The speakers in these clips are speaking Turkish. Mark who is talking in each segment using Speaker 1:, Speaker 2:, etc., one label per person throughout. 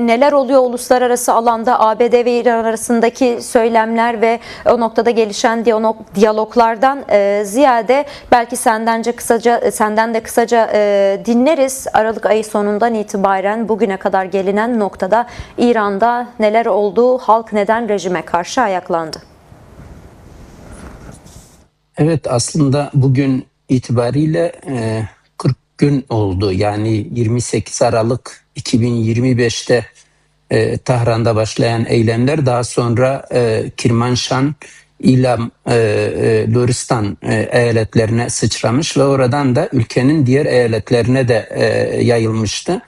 Speaker 1: neler oluyor uluslararası alanda? ABD ve İran arasındaki söylemler ve o noktada gelişen diyaloglardan ziyade belki senden de kısaca dinleriz. Aralık ayı sonundan itibaren bugüne kadar gelinen noktada İran'da neler oldu? Halk neden rejime karşı ayaklandı?
Speaker 2: Evet, aslında bugün itibariyle 40 gün oldu. Yani 28 Aralık 2025'te Tahran'da başlayan eylemler daha sonra Kirmanşan, İlam, Loristan eyaletlerine sıçramış ve oradan da ülkenin diğer eyaletlerine de yayılmıştı.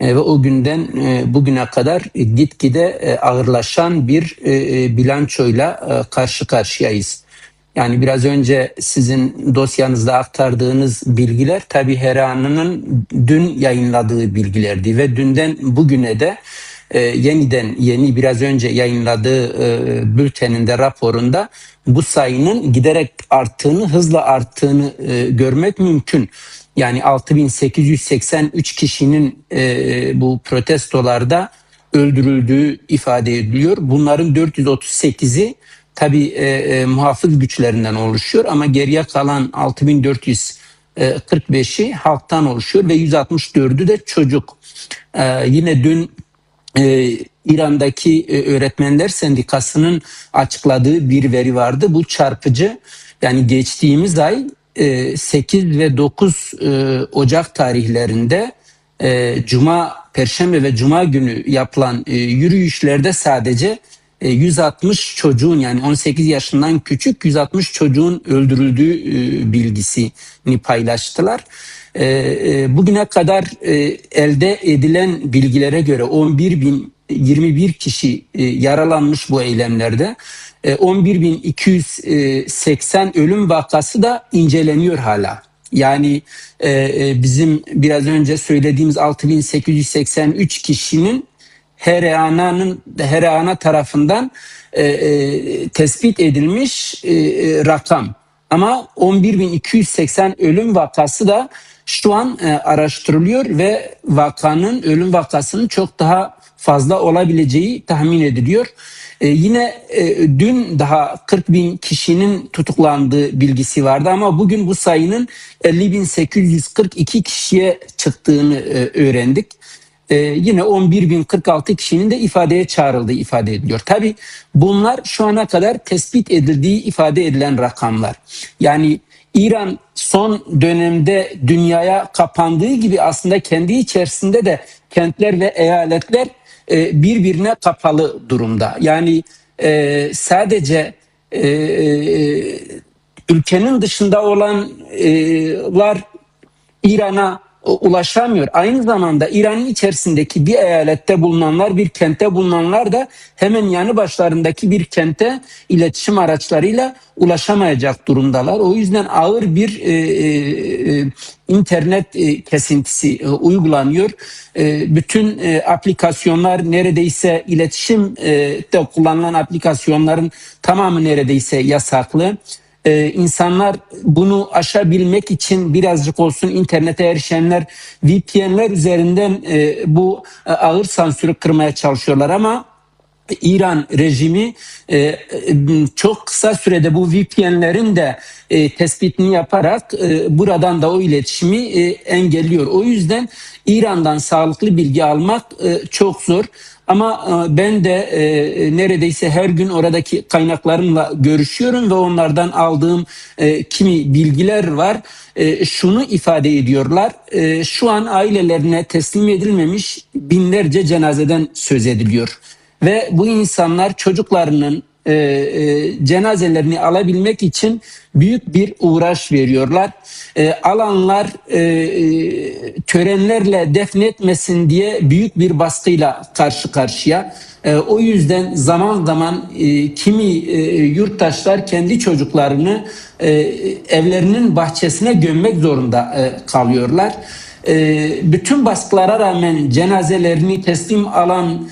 Speaker 2: Ve o günden bugüne kadar gitgide ağırlaşan bir bilançoyla karşı karşıyayız. Yani biraz önce sizin dosyanızda aktardığınız bilgiler tabii Heran'ın dün yayınladığı bilgilerdi ve dünden bugüne de yeni biraz önce yayınladığı bülteninde, raporunda bu sayının giderek arttığını, hızla arttığını görmek mümkün. Yani 6.883 kişinin bu protestolarda öldürüldüğü ifade ediliyor. Bunların 438'i tabii muhafız güçlerinden oluşuyor ama geriye kalan 6.445'i halktan oluşuyor ve 164'ü de çocuk. Yine dün İran'daki Öğretmenler Sendikası'nın açıkladığı bir veri vardı. Bu çarpıcı. Yani geçtiğimiz ay 8 ve 9 Ocak tarihlerinde Perşembe ve Cuma günü yapılan yürüyüşlerde sadece 160 çocuğun, yani 18 yaşından küçük 160 çocuğun öldürüldüğü bilgisini paylaştılar. Bugüne kadar elde edilen bilgilere göre 11.021 kişi yaralanmış bu eylemlerde. 11.280 ölüm vakası da inceleniyor hala. Yani bizim biraz önce söylediğimiz 6.883 kişinin Herana tarafından tespit edilmiş rakam. Ama 11.280 ölüm vakası da şu an araştırılıyor ve ölüm vakasının çok daha fazla olabileceği tahmin ediliyor. Yine dün daha 40.000 kişinin tutuklandığı bilgisi vardı ama bugün bu sayının 50.842 kişiye çıktığını öğrendik. Yine 11.046 kişinin de ifadeye çağrıldığı ifade ediliyor. Tabii bunlar şu ana kadar tespit edildiği ifade edilen rakamlar. Yani İran son dönemde dünyaya kapandığı gibi aslında kendi içerisinde de kentler ve eyaletler birbirine kapalı durumda. Yani sadece ülkenin dışında olanlar İran'a ulaşamıyor. Aynı zamanda İran'ın içerisindeki bir eyalette bulunanlar, bir kentte bulunanlar da hemen yanı başlarındaki bir kente iletişim araçlarıyla ulaşamayacak durumdalar. O yüzden ağır bir internet kesintisi uygulanıyor. Bütün aplikasyonlar neredeyse iletişimde kullanılan aplikasyonların tamamı neredeyse yasaklı. İnsanlar bunu aşabilmek için birazcık olsun internete erişenler VPN'ler üzerinden bu ağır sansürü kırmaya çalışıyorlar ama İran rejimi çok kısa sürede bu VPN'lerin de tespitini yaparak buradan da o iletişimi engelliyor. O yüzden İran'dan sağlıklı bilgi almak çok zor. Ama ben de neredeyse her gün oradaki kaynaklarımla görüşüyorum ve onlardan aldığım kimi bilgiler var. Şunu ifade ediyorlar. Şu an ailelerine teslim edilmemiş binlerce cenazeden söz ediliyor. Ve bu insanlar çocuklarının cenazelerini alabilmek için büyük bir uğraş veriyorlar. Alanlar törenlerle defnetmesin diye büyük bir baskıyla karşı karşıya. O yüzden zaman zaman kimi yurttaşlar kendi çocuklarını evlerinin bahçesine gömmek zorunda kalıyorlar. Bütün baskılara rağmen cenazelerini teslim alan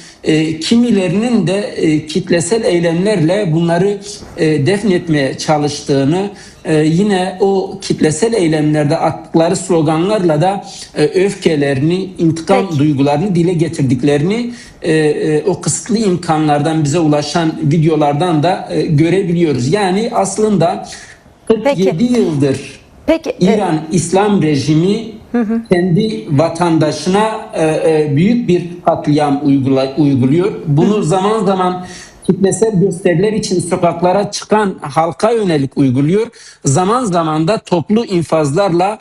Speaker 2: kimilerinin de kitlesel eylemlerle bunları defnetmeye çalıştığını yine o kitlesel eylemlerde attıkları sloganlarla da öfkelerini, intikam
Speaker 1: Peki.
Speaker 2: duygularını dile getirdiklerini o kısıtlı imkanlardan bize ulaşan videolardan da görebiliyoruz. Yani aslında 47
Speaker 1: Peki.
Speaker 2: yıldır
Speaker 1: Peki.
Speaker 2: İran İslam rejimi kendi vatandaşına büyük bir katliam uyguluyor. Bunu zaman zaman kitlesel gösteriler için sokaklara çıkan halka yönelik uyguluyor. Zaman zaman da toplu infazlarla,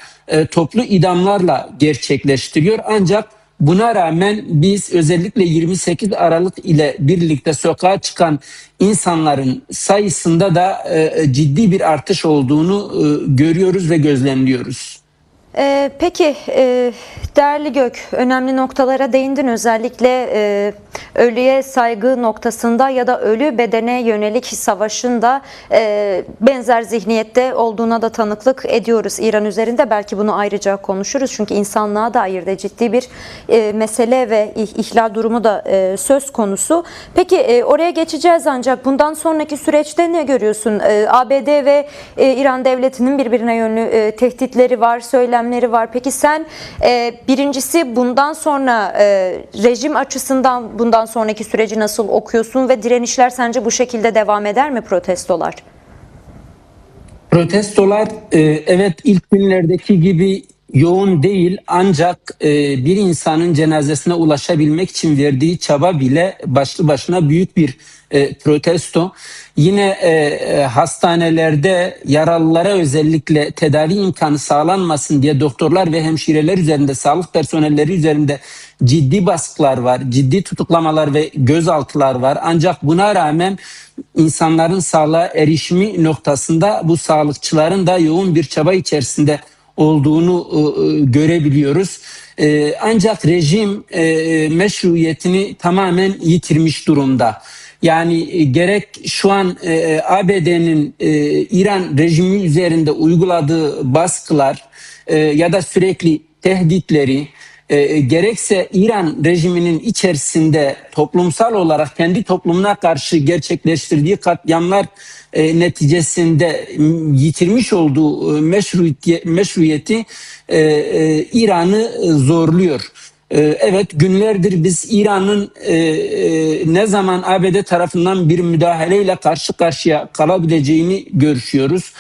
Speaker 2: toplu idamlarla gerçekleştiriyor. Ancak buna rağmen biz özellikle 28 Aralık ile birlikte sokağa çıkan insanların sayısında da ciddi bir artış olduğunu görüyoruz ve gözlemliyoruz.
Speaker 1: Peki değerli Gök, önemli noktalara değindin, özellikle ölüye saygı noktasında ya da ölü bedene yönelik savaşın da benzer zihniyette olduğuna da tanıklık ediyoruz İran üzerinde. Belki bunu ayrıca konuşuruz çünkü insanlığa dair de ciddi bir mesele ve ihlal durumu da söz konusu. Peki oraya geçeceğiz, ancak bundan sonraki süreçte ne görüyorsun? ABD ve İran devletinin birbirine yönlü tehditleri var, söylemleri var. Peki sen birincisi bundan sonra rejim açısından bundan sonraki süreci nasıl okuyorsun ve direnişler sence bu şekilde devam eder mi, protestolar?
Speaker 2: Protestolar evet ilk günlerdeki gibi yoğun değil, ancak bir insanın cenazesine ulaşabilmek için verdiği çaba bile başlı başına büyük bir protesto. Yine hastanelerde yaralılara özellikle tedavi imkanı sağlanmasın diye doktorlar ve hemşireler üzerinde, sağlık personelleri üzerinde ciddi baskılar var, ciddi tutuklamalar ve gözaltılar var. Ancak buna rağmen insanların sağlığa erişimi noktasında bu sağlıkçıların da yoğun bir çaba içerisinde olduğunu görebiliyoruz. Ancak rejim meşruiyetini tamamen yitirmiş durumda. Yani gerek şu an ABD'nin İran rejimi üzerinde uyguladığı baskılar ya da sürekli tehditleri, gerekse İran rejiminin içerisinde toplumsal olarak kendi toplumuna karşı gerçekleştirdiği katliamlar neticesinde yitirmiş olduğu meşruiyeti İran'ı zorluyor. Evet, günlerdir biz İran'ın ne zaman ABD tarafından bir müdahaleyle karşı karşıya kalabileceğini görüşüyoruz.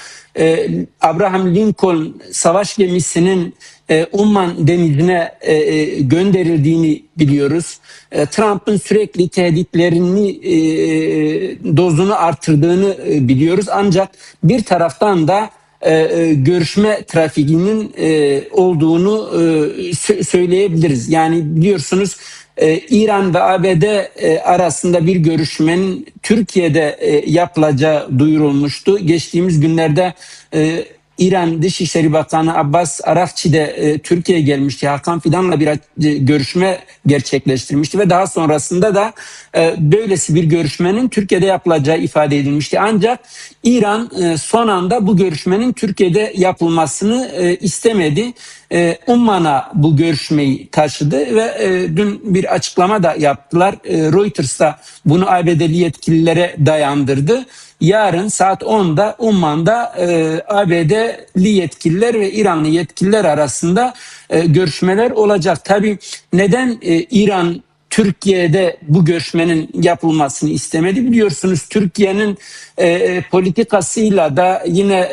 Speaker 2: Abraham Lincoln savaş gemisinin Umman denizine gönderildiğini biliyoruz. Trump'ın sürekli tehditlerini dozunu artırdığını biliyoruz. Ancak bir taraftan da görüşme trafiğinin olduğunu söyleyebiliriz. Yani biliyorsunuz İran ve ABD arasında bir görüşmenin Türkiye'de yapılacağı duyurulmuştu. Geçtiğimiz günlerde İran Dışişleri Bakanı Abbas Arakçi de Türkiye'ye gelmişti. Hakan Fidan'la bir görüşme gerçekleştirmişti ve daha sonrasında da böylesi bir görüşmenin Türkiye'de yapılacağı ifade edilmişti. Ancak İran son anda bu görüşmenin Türkiye'de yapılmasını istemedi. Umman'a bu görüşmeyi taşıdı ve dün bir açıklama da yaptılar. Reuters da bunu ABD'li yetkililere dayandırdı. Yarın saat 10'da Umman'da ABD'li yetkililer ve İranlı yetkililer arasında görüşmeler olacak. Tabii neden İran Türkiye'de bu görüşmenin yapılmasını istemedi? Biliyorsunuz Türkiye'nin politikasıyla da yine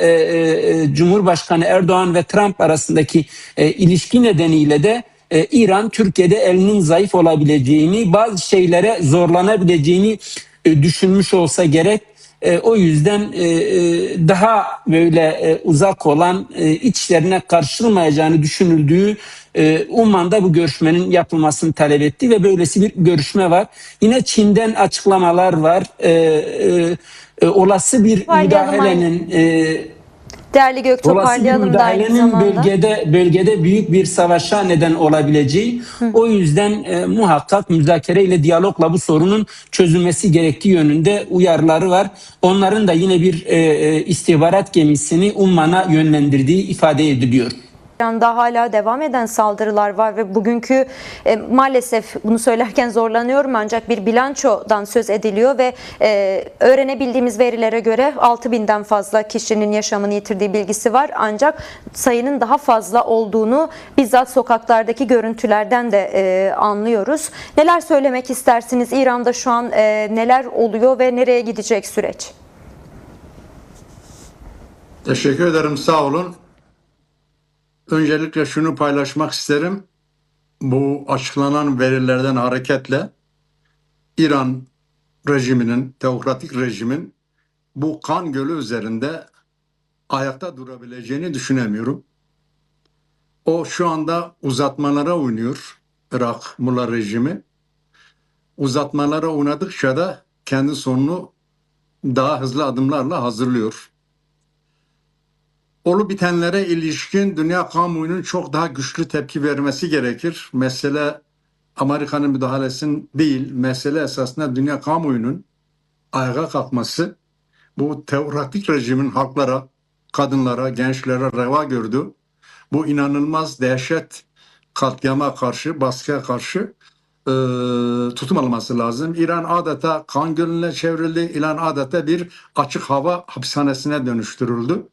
Speaker 2: Cumhurbaşkanı Erdoğan ve Trump arasındaki ilişki nedeniyle de İran Türkiye'de elinin zayıf olabileceğini, bazı şeylere zorlanabileceğini düşünmüş olsa gerek. O yüzden daha böyle uzak olan, içlerine karışılmayacağını düşünüldüğü Umman'da bu görüşmenin yapılmasını talep etti ve böylesi bir görüşme var. Yine Çin'den açıklamalar var. Olası bir müdahalenin
Speaker 1: değerli Gök, toparlayalım da aynı zamanda.
Speaker 2: Bölgede büyük bir savaşa neden olabileceği. O yüzden muhakkak müzakere ile diyalogla bu sorunun çözülmesi gerektiği yönünde uyarıları var. Onların da yine bir istihbarat gemisini Umman'a yönlendirdiği ifade ediliyor.
Speaker 1: İran'da hala devam eden saldırılar var ve bugünkü maalesef bunu söylerken zorlanıyorum ancak bir bilançodan söz ediliyor ve öğrenebildiğimiz verilere göre 6.000'den fazla kişinin yaşamını yitirdiği bilgisi var. Ancak sayının daha fazla olduğunu bizzat sokaklardaki görüntülerden de anlıyoruz. Neler söylemek istersiniz? İran'da şu an neler oluyor ve nereye gidecek süreç?
Speaker 3: Teşekkür ederim, sağ olun. Öncelikle şunu paylaşmak isterim. Bu açıklanan verilerden hareketle İran rejiminin, teokratik rejimin bu kan gölü üzerinde ayakta durabileceğini düşünemiyorum. O şu anda uzatmalara oynuyor, Irak Mullah rejimi. Uzatmalara oynadıkça da kendi sonunu daha hızlı adımlarla hazırlıyor. Olup bitenlere ilişkin dünya kamuoyunun çok daha güçlü tepki vermesi gerekir. Mesele Amerika'nın müdahalesinin değil, mesele esasında dünya kamuoyunun ayağa kalkması. Bu teokratik rejimin halklara, kadınlara, gençlere reva gördü. Bu inanılmaz dehşet katliama karşı, baskıya karşı tutum alması lazım. İran adeta kan gölüne çevrildi. İran adeta bir açık hava hapishanesine dönüştürüldü.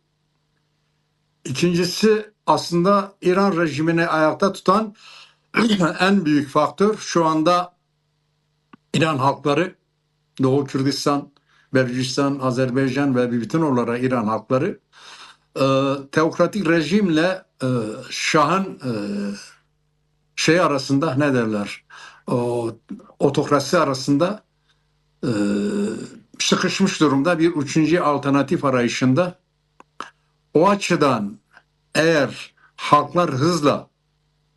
Speaker 3: İkincisi, aslında İran rejimini ayakta tutan en büyük faktör şu anda İran halkları, Doğu Kürdistan, Belucistan, Azerbaycan ve bütün olarak İran halkları teokratik rejimle Şah'ın arasında ne derler, otokrasi arasında sıkışmış durumda, bir üçüncü alternatif arayışında. O açıdan eğer halklar hızla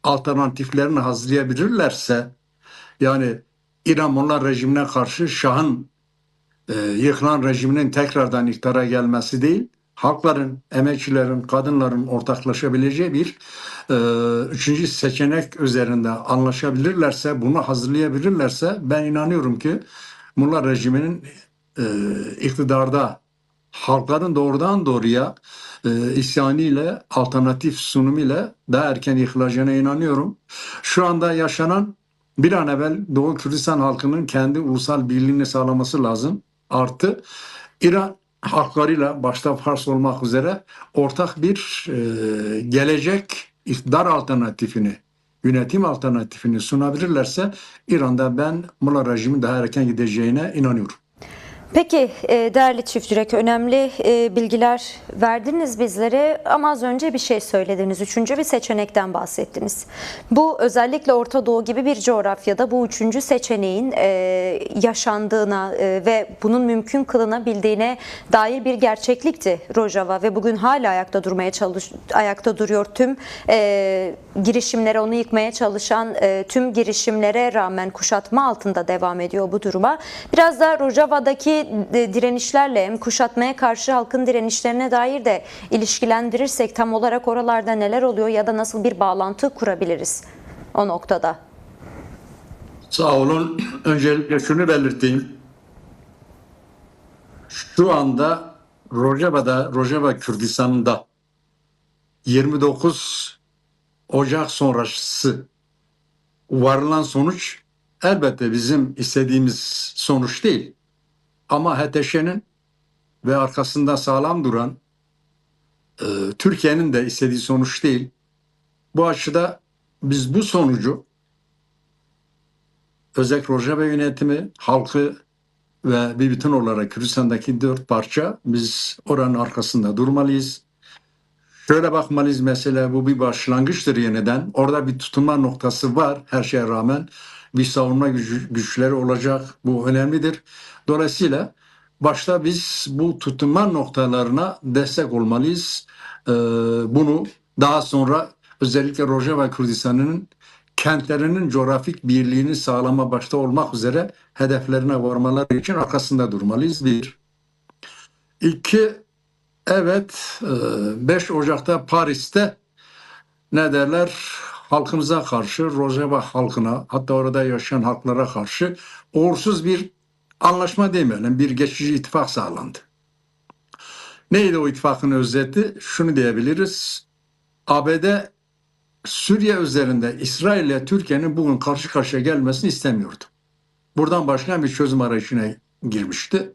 Speaker 3: alternatiflerini hazırlayabilirlerse, yani İran Mullah rejimine karşı Şah'ın yıkılan rejiminin tekrardan iktidara gelmesi değil, halkların, emekçilerin, kadınların ortaklaşabileceği bir üçüncü seçenek üzerinde anlaşabilirlerse, bunu hazırlayabilirlerse, ben inanıyorum ki Mullah rejiminin iktidarda halkların doğrudan doğruya isyanıyla, alternatif sunumuyla daha erken yıkılacağına inanıyorum. Şu anda yaşanan, bir an evvel Doğu Kürdistan halkının kendi ulusal birliğini sağlaması lazım. Artı İran halklarıyla, başta Fars olmak üzere, ortak bir gelecek iktidar alternatifini, yönetim alternatifini sunabilirlerse İran'da ben Mullah rejimin daha erken gideceğine inanıyorum.
Speaker 1: Peki değerli Çift Yürek, önemli bilgiler verdiniz bizlere ama az önce bir şey söylediniz. Üçüncü bir seçenekten bahsettiniz. Bu özellikle Orta Doğu gibi bir coğrafyada bu üçüncü seçeneğin yaşandığına ve bunun mümkün kılınabildiğine dair bir gerçeklikti Rojava ve bugün hala ayakta duruyor. Tüm girişimlere, onu yıkmaya çalışan tüm girişimlere rağmen kuşatma altında devam ediyor bu duruma. Biraz da Rojava'daki direnişlerle, hem kuşatmaya karşı halkın direnişlerine dair de ilişkilendirirsek tam olarak oralarda neler oluyor ya da nasıl bir bağlantı kurabiliriz o noktada?
Speaker 3: Sağ olun. Öncelikle şunu belirteyim. Şu anda Rojava Kürdistan'da 29 Ocak sonrası varılan sonuç elbette bizim istediğimiz sonuç değil. Ama HTŞ'nin ve arkasında sağlam duran Türkiye'nin de istediği sonuç değil. Bu açıda biz bu sonucu, özellikle Rojava yönetimi, halkı ve bir bütün olarak Kürdistan'daki 4 parça, biz oranın arkasında durmalıyız. Şöyle bakmalıyız, mesela bu bir başlangıçtır yeniden. Orada bir tutunma noktası var her şeye rağmen. Bir savunma güçleri olacak. Bu önemlidir. Dolayısıyla başta biz bu tutunma noktalarına destek olmalıyız. Bunu daha sonra özellikle Rojava Kürdistan'ın kentlerinin coğrafik birliğini sağlama başta olmak üzere hedeflerine varmaları için arkasında durmalıyız. Bir. İki, evet, 5 Ocak'ta Paris'te ne derler, halkımıza karşı, Rojava halkına, hatta orada yaşayan halklara karşı uğursuz bir anlaşma demeyelim, bir geçici ittifak sağlandı. Neydi o ittifakın özeti? Şunu diyebiliriz: ABD Suriye üzerinde İsrail ile Türkiye'nin bugün karşı karşıya gelmesini istemiyordu. Buradan başka bir çözüm arayışına girmişti.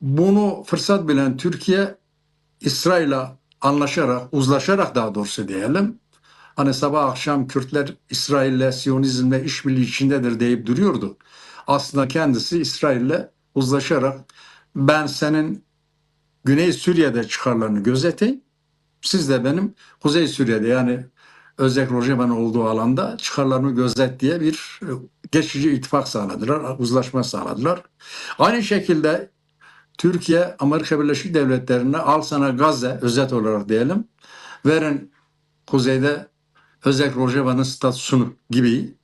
Speaker 3: Bunu fırsat bilen Türkiye, İsrail'le anlaşarak, uzlaşarak daha doğrusu diyelim, hani sabah akşam Kürtler İsrail'le, Siyonizm'le işbirliği içindedir deyip duruyordu. Aslında kendisi İsrail'le uzlaşarak ben senin Güney Suriye'de çıkarlarını gözeteyim, siz de benim Kuzey Suriye'de yani Özek Rojavan olduğu alanda çıkarlarını gözet diye bir geçici ittifak sağladılar, uzlaşma sağladılar. Aynı şekilde Türkiye, Amerika Birleşik Devletleri'ne al sana Gazze, özet olarak diyelim, verin kuzeyde Özek Rojavan'ın statüsünü gibi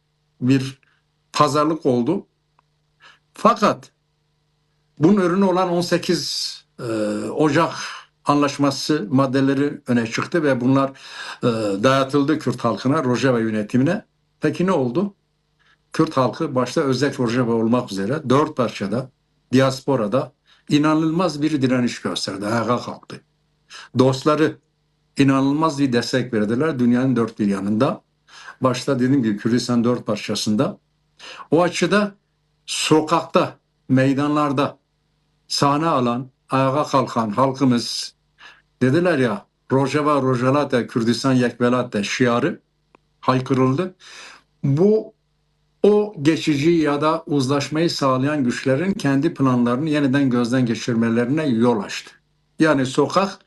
Speaker 3: bir pazarlık oldu. Fakat bunun ürünü olan 18 Ocak Anlaşması maddeleri öne çıktı ve bunlar dayatıldı Kürt halkına, Rojava yönetimine. Peki ne oldu? Kürt halkı başta Özek Rojava olmak üzere 4 parçada, diasporada inanılmaz bir direniş gösterdi, ayağa kalktı. Dostları inanılmaz bir destek verdiler dünyanın dört bir yanında. Başta dediğim gibi Kürdistan 4 parçasında. O açıda sokakta, meydanlarda sahne alan, ayağa kalkan halkımız dediler ya Rojava Rojalata Kürdistan Yekvelata şiarı haykırıldı. Bu o geçici ya da uzlaşmayı sağlayan güçlerin kendi planlarını yeniden gözden geçirmelerine yol açtı. Yani sokak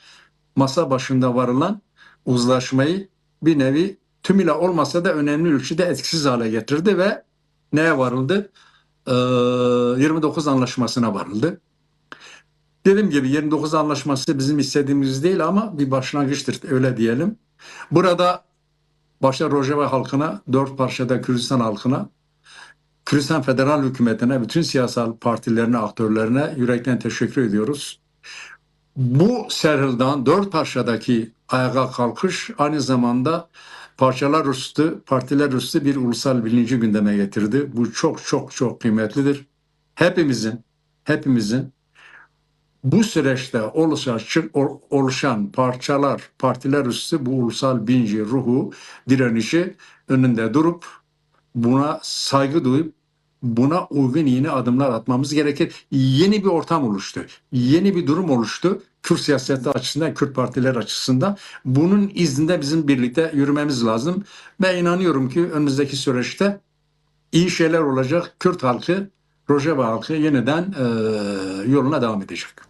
Speaker 3: masa başında varılan uzlaşmayı bir nevi tümüyle olmasa da önemli ölçüde etkisiz hale getirdi ve neye varıldı? 29 anlaşmasına varıldı. Dediğim gibi 29 anlaşması bizim istediğimiz değil ama bir başlangıçtır öyle diyelim. Burada başta Rojava halkına, 4 parçada Kürdistan halkına, Kürdistan Federal Hükümeti'ne, bütün siyasal partilerine, aktörlerine yürekten teşekkür ediyoruz. Bu serhilden 4 parçadaki ayağa kalkış aynı zamanda parçalar üstü, partiler üstü bir ulusal bilinci gündeme getirdi. Bu çok çok çok kıymetlidir. Hepimizin bu süreçte oluşan parçalar, partiler üstü bu ulusal bilinci, ruhu, direnişi önünde durup buna saygı duyup buna uygun yeni adımlar atmamız gerekir. Yeni bir ortam oluştu. Yeni bir durum oluştu. Kürt siyaseti açısından, Kürt partiler açısından. Bunun izinde bizim birlikte yürümemiz lazım. Ben inanıyorum ki önümüzdeki süreçte iyi şeyler olacak. Kürt halkı, Rojava halkı yeniden yoluna devam edecek.